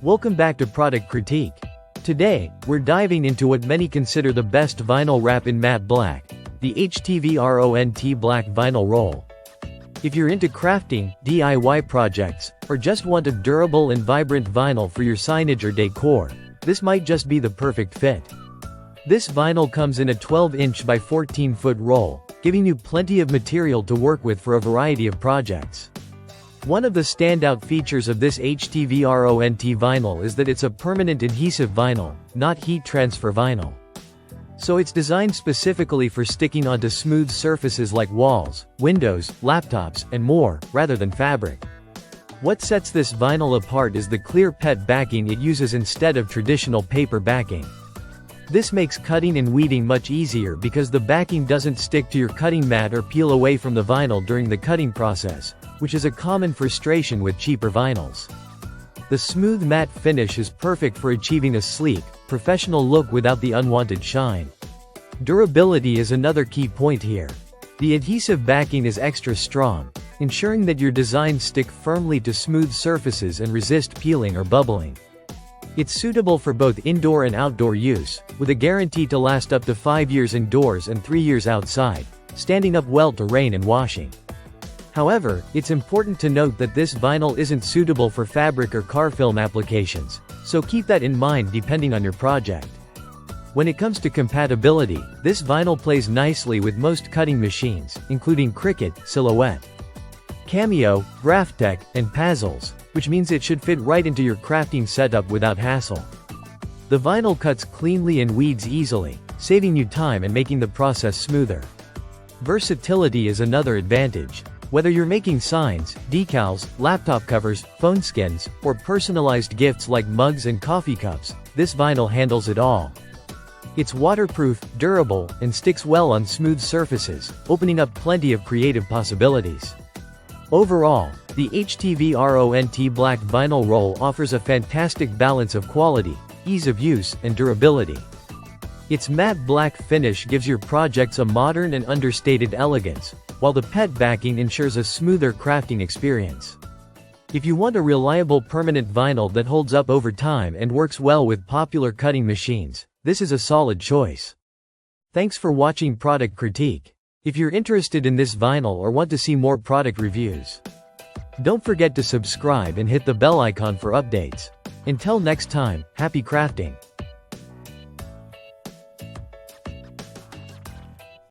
Welcome back to Product Critique. Today, we're diving into what many consider the best vinyl wrap in matte black, the HTVRONT black vinyl roll. If you're into crafting, DIY projects, or just want a durable and vibrant vinyl for your signage or decor, this might just be the perfect fit. This vinyl comes in a 12-inch by 14-foot roll, giving you plenty of material to work with for a variety of projects. One of the standout features of this HTVRONT vinyl is that it's a permanent adhesive vinyl, not heat transfer vinyl. So it's designed specifically for sticking onto smooth surfaces like walls, windows, laptops, and more, rather than fabric. What sets this vinyl apart is the clear PET backing it uses instead of traditional paper backing. This makes cutting and weeding much easier because the backing doesn't stick to your cutting mat or peel away from the vinyl during the cutting process, which is a common frustration with cheaper vinyls. The smooth matte finish is perfect for achieving a sleek, professional look without the unwanted shine. Durability is another key point here. The adhesive backing is extra strong, ensuring that your designs stick firmly to smooth surfaces and resist peeling or bubbling. It's suitable for both indoor and outdoor use, with a guarantee to last up to 5 years indoors and 3 years outside, standing up well to rain and washing. However, it's important to note that this vinyl isn't suitable for fabric or car film applications, so keep that in mind depending on your project. When it comes to compatibility, this vinyl plays nicely with most cutting machines, including Cricut, Silhouette, Cameo, Graphtec, and Pazzles, which means it should fit right into your crafting setup without hassle. The vinyl cuts cleanly and weeds easily, saving you time and making the process smoother. Versatility is another advantage. Whether you're making signs, decals, laptop covers, phone skins, or personalized gifts like mugs and coffee cups, this vinyl handles it all. It's waterproof, durable, and sticks well on smooth surfaces, opening up plenty of creative possibilities. Overall, the HTVRONT black vinyl roll offers a fantastic balance of quality, ease of use, and durability. Its matte black finish gives your projects a modern and understated elegance, while the PET backing ensures a smoother crafting experience. If you want a reliable permanent vinyl that holds up over time and works well with popular cutting machines, this is a solid choice. Thanks for watching Product Critique. If you're interested in this vinyl or want to see more product reviews, don't forget to subscribe and hit the bell icon for updates. Until next time, happy crafting!